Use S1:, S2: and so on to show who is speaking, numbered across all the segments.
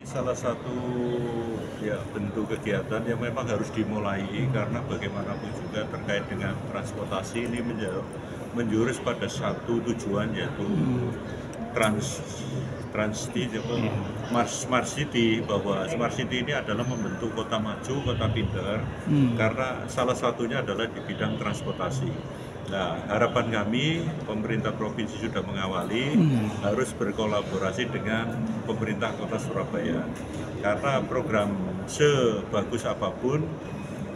S1: Salah satu ya bentuk kegiatan yang memang harus dimulai karena bagaimanapun juga terkait dengan transportasi ini menjurus pada satu tujuan yaitu Smart City, bahwa Smart City ini adalah membentuk kota maju, kota pintar, karena salah satunya adalah di bidang transportasi. Nah, harapan kami pemerintah provinsi sudah mengawali harus berkolaborasi dengan pemerintah kota Surabaya, karena program sebagus apapun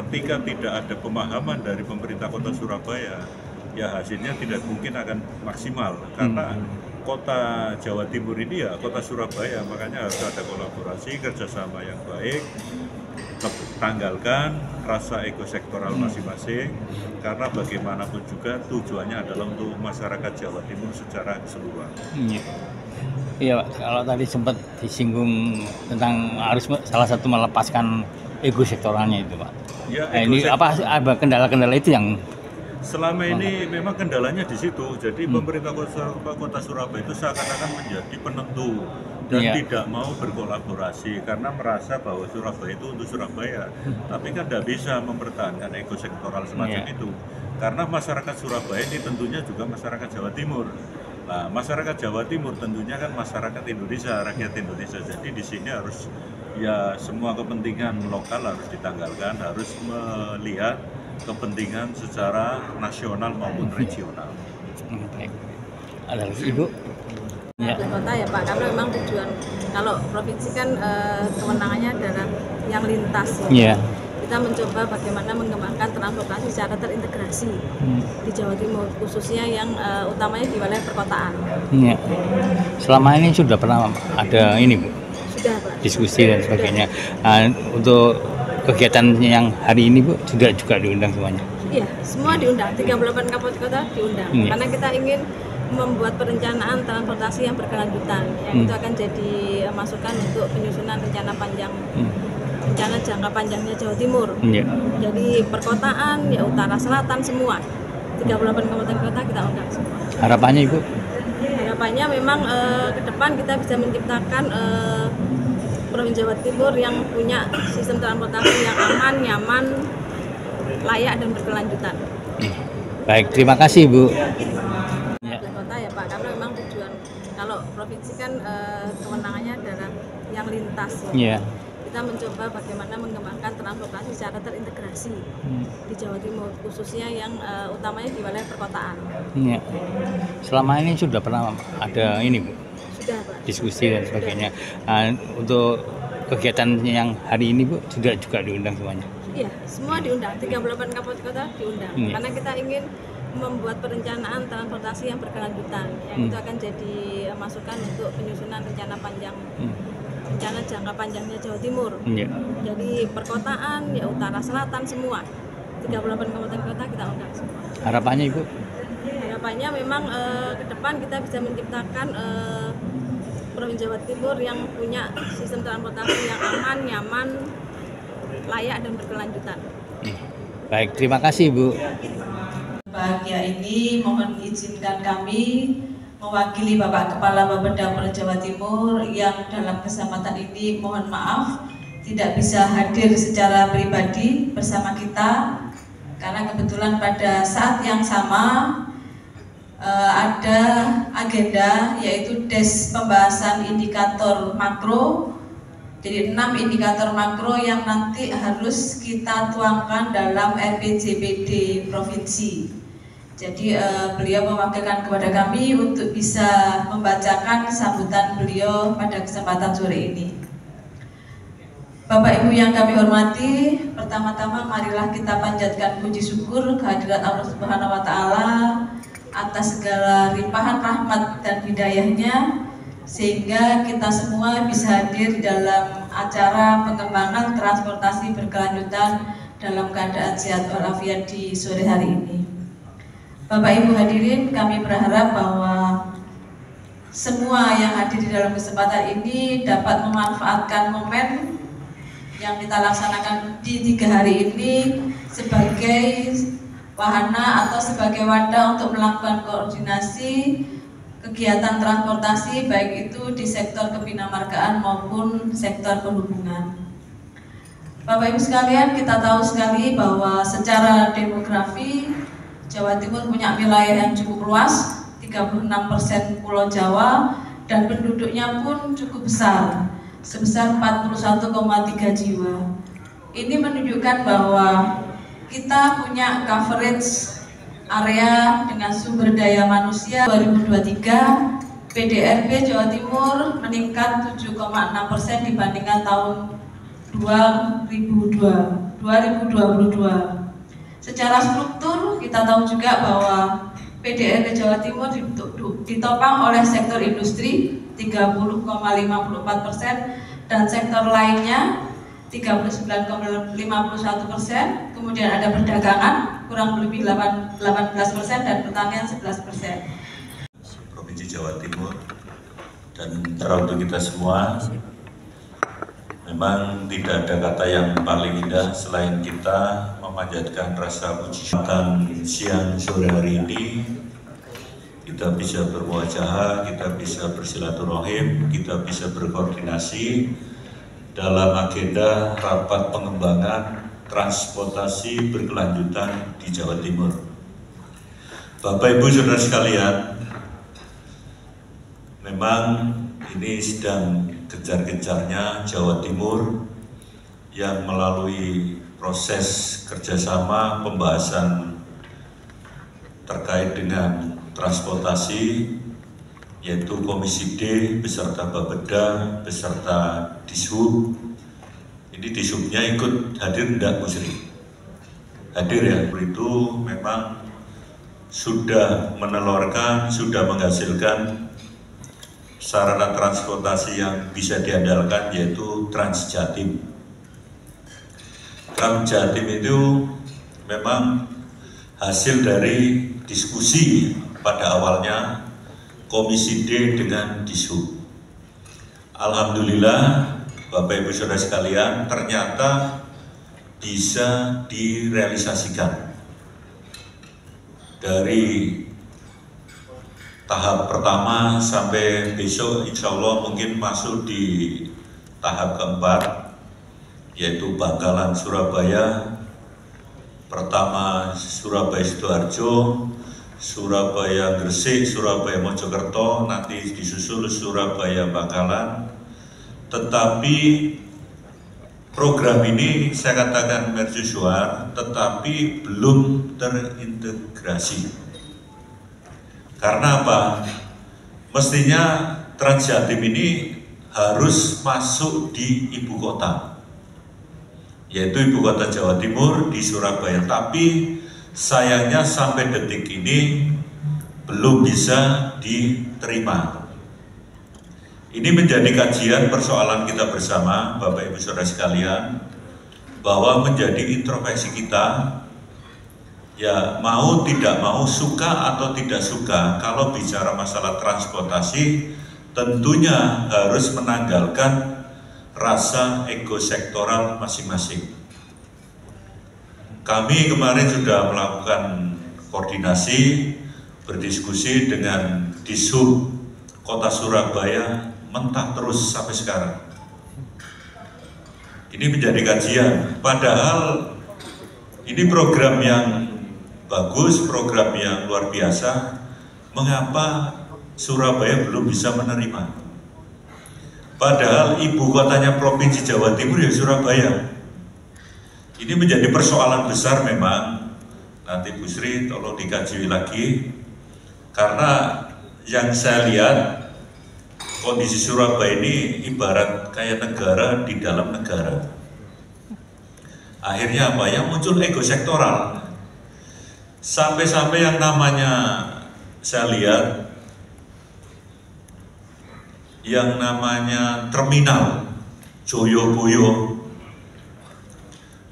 S1: ketika tidak ada pemahaman dari pemerintah kota Surabaya, ya hasilnya tidak mungkin akan maksimal, karena kota Jawa Timur ini ya kota Surabaya, makanya harus ada kolaborasi kerjasama yang baik, tanggalkan rasa ekosektoral masing-masing, karena bagaimanapun juga tujuannya adalah untuk masyarakat Jawa Timur secara keseluruhan.
S2: Iya, Pak. Kalau tadi sempat disinggung tentang harus salah satu melepaskan ego sektoralnya itu, Pak.
S1: Ya,
S2: Ini apa kendala-kendala itu yang
S1: selama ini memang kendalanya di situ. Jadi pemerintah kota Surabaya itu seakan-akan menjadi penentu dan tidak mau berkolaborasi karena merasa bahwa Surabaya itu untuk Surabaya. Tapi kan tidak bisa mempertahankan ekosektoral semacam itu. Karena masyarakat Surabaya ini tentunya juga masyarakat Jawa Timur. Nah, masyarakat Jawa Timur tentunya kan masyarakat Indonesia, rakyat Indonesia. Jadi di sini harus ya semua kepentingan lokal harus ditanggalkan, harus melihat kepentingan secara nasional maupun regional.
S2: Ada lagi Ibu?
S3: Ya. Kota ya Pak, karena memang tujuan kalau provinsi kan kewenangannya adalah yang lintas ya. Kita mencoba bagaimana mengembangkan transportasi secara terintegrasi di Jawa Timur, khususnya yang utamanya di wilayah perkotaan.
S2: Selama ini sudah pernah ada ini Bu?
S3: Sudah Pak.
S2: Diskusi dan sebagainya. Untuk kegiatan yang hari ini Bu juga diundang semuanya?
S3: Iya, semua diundang, 38 kabupaten kota diundang. Karena kita ingin membuat perencanaan transportasi yang berkelanjutan, yang itu akan jadi masukan untuk penyusunan rencana panjang, rencana jangka panjangnya Jawa Timur. Jadi perkotaan, ya utara, selatan semua, 38 kabupaten kota kita undang semua.
S2: Harapannya Ibu?
S3: Harapannya memang ke depan kita bisa menciptakan Provinsi Jawa Timur yang punya sistem transportasi yang aman, nyaman, layak dan berkelanjutan.
S2: Baik, terima kasih Bu.
S3: Kota ya Pak, karena memang tujuan kalau provinsi kan kewenangannya adalah yang lintas ya. Kita mencoba bagaimana mengembangkan transportasi secara terintegrasi di Jawa Timur, khususnya yang utamanya di wilayah perkotaan.
S2: Selama ini sudah pernah ada ini Bu?
S3: Sudah Pak.
S2: Diskusi dan sebagainya. Untuk kegiatan yang hari ini Bu juga diundang semuanya?
S3: Iya, semua diundang, 38 kabupaten kota diundang. Karena kita ingin membuat perencanaan transportasi yang berkelanjutan, yang itu akan jadi masukan untuk penyusunan rencana panjang, rencana jangka panjangnya Jawa Timur. Jadi perkotaan, ya utara, selatan semua, 38 kabupaten kota kita undang semua.
S2: Harapannya Ibu?
S3: Harapannya memang ke depan kita bisa menciptakan Provinsi Jawa Timur yang punya sistem transportasi yang aman, nyaman, layak dan berkelanjutan.
S2: Baik, terima kasih Bu.
S4: Bahagia ini mohon izinkan kami mewakili Bapak Kepala Bapeda Polda Jawa Timur yang dalam kesempatan ini mohon maaf tidak bisa hadir secara pribadi bersama kita karena kebetulan pada saat yang sama ada agenda yaitu des pembahasan indikator makro. Jadi 6 indikator makro yang nanti harus kita tuangkan dalam RPJMD provinsi. Jadi beliau mewakilkan kepada kami untuk bisa membacakan sambutan beliau pada kesempatan sore ini. Bapak Ibu yang kami hormati, pertama-tama marilah kita panjatkan puji syukur kehadirat Allah Subhanahu wa taala atas segala limpahan rahmat dan hidayahnya sehingga kita semua bisa hadir dalam acara pengembangan transportasi berkelanjutan dalam keadaan sehat walafiat di sore hari ini. Bapak Ibu hadirin, kami berharap bahwa semua yang hadir di dalam kesempatan ini dapat memanfaatkan momen yang kita laksanakan di 3 hari ini sebagai wahana atau sebagai wadah untuk melakukan koordinasi kegiatan transportasi baik itu di sektor kebinamargaan maupun sektor perhubungan. Bapak Ibu sekalian, kita tahu sekali bahwa secara demografi Jawa Timur punya wilayah yang cukup luas, 36% Pulau Jawa, dan penduduknya pun cukup besar, sebesar 41,3 jiwa. Ini menunjukkan bahwa kita punya coverage area dengan sumber daya manusia 2023 PDRB Jawa Timur meningkat 7,6% dibandingkan tahun 2022. Secara struktur kita tahu juga bahwa PDRB Jawa Timur ditopang oleh sektor industri 30,54% dan sektor lainnya 39,51%, kemudian ada perdagangan kurang lebih 18% dan pertanian 11%.
S1: Provinsi Jawa Timur dan teruntuk kita semua, memang tidak ada kata yang paling indah selain kita memanjatkan rasa puji syukur. Siang sore hari ini kita bisa bermuajahah, kita bisa bersilaturahim, kita bisa berkoordinasi dalam agenda rapat pengembangan transportasi berkelanjutan di Jawa Timur. Bapak Ibu Saudara sekalian, memang ini sedang kejar-kejarnya Jawa Timur yang melalui proses kerjasama pembahasan terkait dengan transportasi, yaitu Komisi D beserta Bapeda beserta Dishub. Ini Dishubnya ikut hadir enggak, Bu Sri? Hadir ya. Itu memang sudah menelurkan, sudah menghasilkan sarana transportasi yang bisa diandalkan, yaitu Transjatim. Transjatim itu memang hasil dari diskusi pada awalnya Komisi D dengan Dishub. Alhamdulillah, Bapak Ibu Saudara sekalian, ternyata bisa direalisasikan. Dari tahap pertama sampai besok insya Allah mungkin masuk di tahap keempat, yaitu Bangkalan Surabaya. Pertama Surabaya Sidoarjo, Surabaya Gresik, Surabaya Mojokerto, nanti disusul Surabaya Bangkalan. Tetapi program ini saya katakan mercusuar, tetapi belum terintegrasi. Karena apa? Mestinya Transjatim ini harus masuk di ibu kota, yaitu ibu kota Jawa Timur di Surabaya. Tapi sayangnya sampai detik ini belum bisa diterima. Ini menjadi kajian persoalan kita bersama, Bapak Ibu Saudara sekalian, bahwa menjadi introspeksi kita, ya mau tidak mau, suka atau tidak suka, kalau bicara masalah transportasi, tentunya harus menanggalkan rasa ego sektoral masing-masing. Kami kemarin sudah melakukan koordinasi, berdiskusi dengan Dishub Kota Surabaya, mentah terus sampai sekarang. Ini menjadi kajian, padahal ini program yang bagus, program yang luar biasa. Mengapa Surabaya belum bisa menerima? Padahal ibu kotanya Provinsi Jawa Timur ya Surabaya. Ini menjadi persoalan besar memang. Nanti Bu Sri tolong dikaji lagi, karena yang saya lihat kondisi Surabaya ini ibarat kayak negara di dalam negara. Akhirnya apa? Yang muncul ego sektoral. Sampai-sampai yang namanya saya lihat yang namanya terminal Joyoboyo.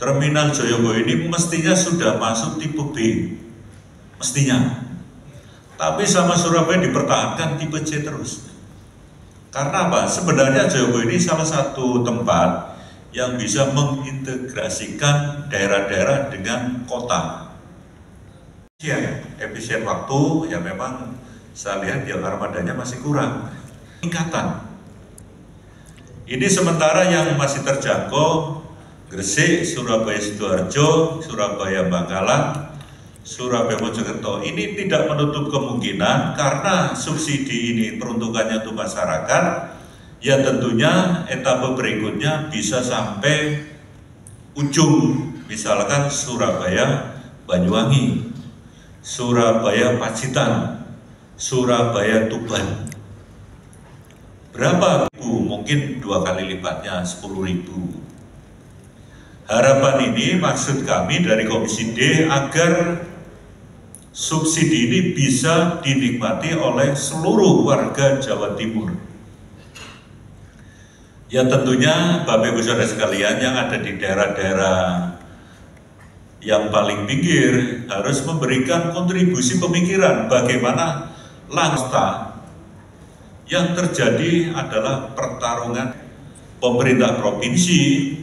S1: Terminal Joyoboyo ini mestinya sudah masuk tipe B, mestinya. Tapi sama Surabaya dipertahankan tipe C terus. Karena apa? Sebenarnya Joyoboyo ini salah satu tempat yang bisa mengintegrasikan daerah-daerah dengan kota. Efisien waktu, ya memang Saya lihat ya armadanya masih kurang. Peningkatan. Ini sementara yang masih terjangkau Gresik, Surabaya Sidoarjo, Surabaya Bangkalan, Surabaya Mojokerto. Ini tidak menutup kemungkinan karena subsidi ini peruntukannya untuk masyarakat, ya tentunya etapa berikutnya bisa sampai ujung, misalkan Surabaya Banyuwangi, Surabaya Pacitan, Surabaya Tuban. Berapa ribu? Mungkin 2 kali lipatnya, 10.000. Harapan ini maksud kami dari Komisi D agar subsidi ini bisa dinikmati oleh seluruh warga Jawa Timur. Ya tentunya Bapak Ibu Saudara sekalian yang ada di daerah-daerah yang paling pinggir harus memberikan kontribusi pemikiran bagaimana langkah yang terjadi adalah pertarungan pemerintah provinsi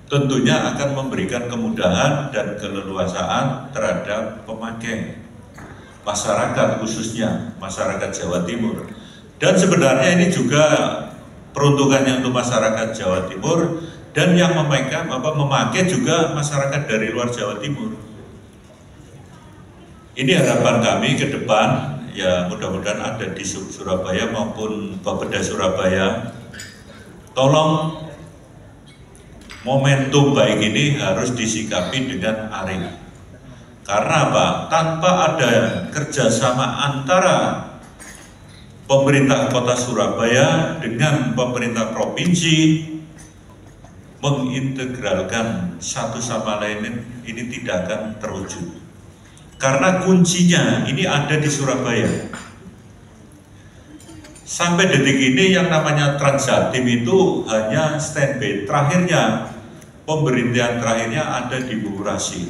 S1: tentunya akan memberikan kemudahan dan keleluasaan terhadap pemakai masyarakat, khususnya masyarakat Jawa Timur. Dan sebenarnya ini juga peruntukannya untuk masyarakat Jawa Timur dan yang memakai juga masyarakat dari luar Jawa Timur. Ini harapan kami ke depan, ya mudah-mudahan ada di Surabaya maupun Bapeda Surabaya. Tolong momentum baik ini harus disikapi dengan arif. Karena apa? Tanpa ada kerjasama antara pemerintah kota Surabaya dengan pemerintah provinsi mengintegralkan satu sama lain, ini tidak akan terwujud. Karena kuncinya ini ada di Surabaya. Sampai detik ini yang namanya Transjatim itu hanya standby. Terakhirnya, pemberhentian terakhirnya ada di Bogorasi.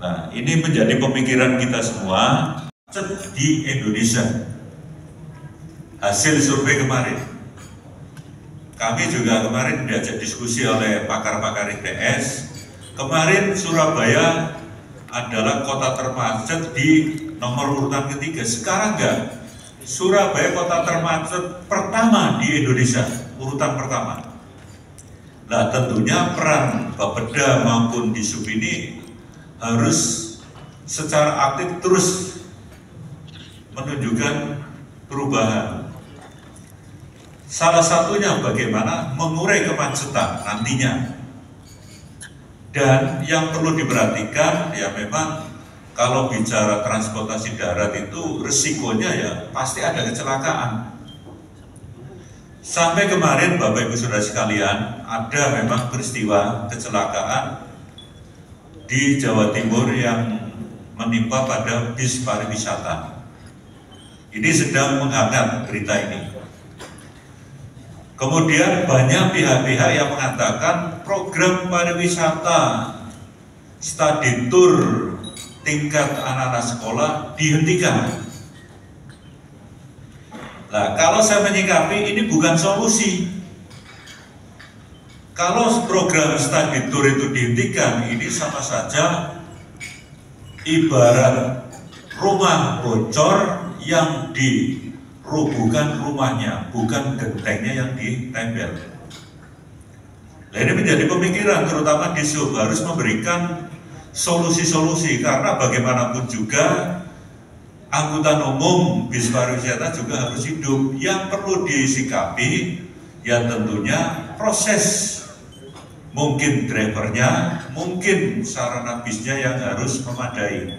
S1: Nah, ini menjadi pemikiran kita semua di Indonesia. Hasil survei kemarin, kami juga kemarin diajak diskusi oleh pakar-pakar ITS. Kemarin Surabaya adalah kota termacet di nomor urutan ketiga. Sekarang enggak, Surabaya kota termacet pertama di Indonesia, urutan pertama. Nah tentunya peran Bapeda maupun Disub ini harus secara aktif terus menunjukkan perubahan. Salah satunya bagaimana mengurai kemacetan nantinya. Dan yang perlu diperhatikan ya memang kalau bicara transportasi darat itu resikonya ya pasti ada kecelakaan. Sampai kemarin Bapak Ibu Saudara sekalian ada memang peristiwa kecelakaan di Jawa Timur yang menimpa pada bis pariwisata. Ini sedang menghangat berita ini. Kemudian banyak pihak-pihak yang mengatakan program pariwisata study tour tingkat anak-anak sekolah dihentikan. Nah, kalau saya menyikapi ini bukan solusi. Kalau program study tour itu dihentikan, ini sama saja ibarat rumah bocor yang dirubuhkan rumahnya, bukan gentengnya yang ditempel. Nah, ini menjadi pemikiran terutama Disub harus memberikan solusi-solusi karena bagaimanapun juga angkutan umum bis pariwisata juga harus hidup. Yang perlu disikapi ya tentunya proses, mungkin drivernya, mungkin sarana bisnya yang harus memadai.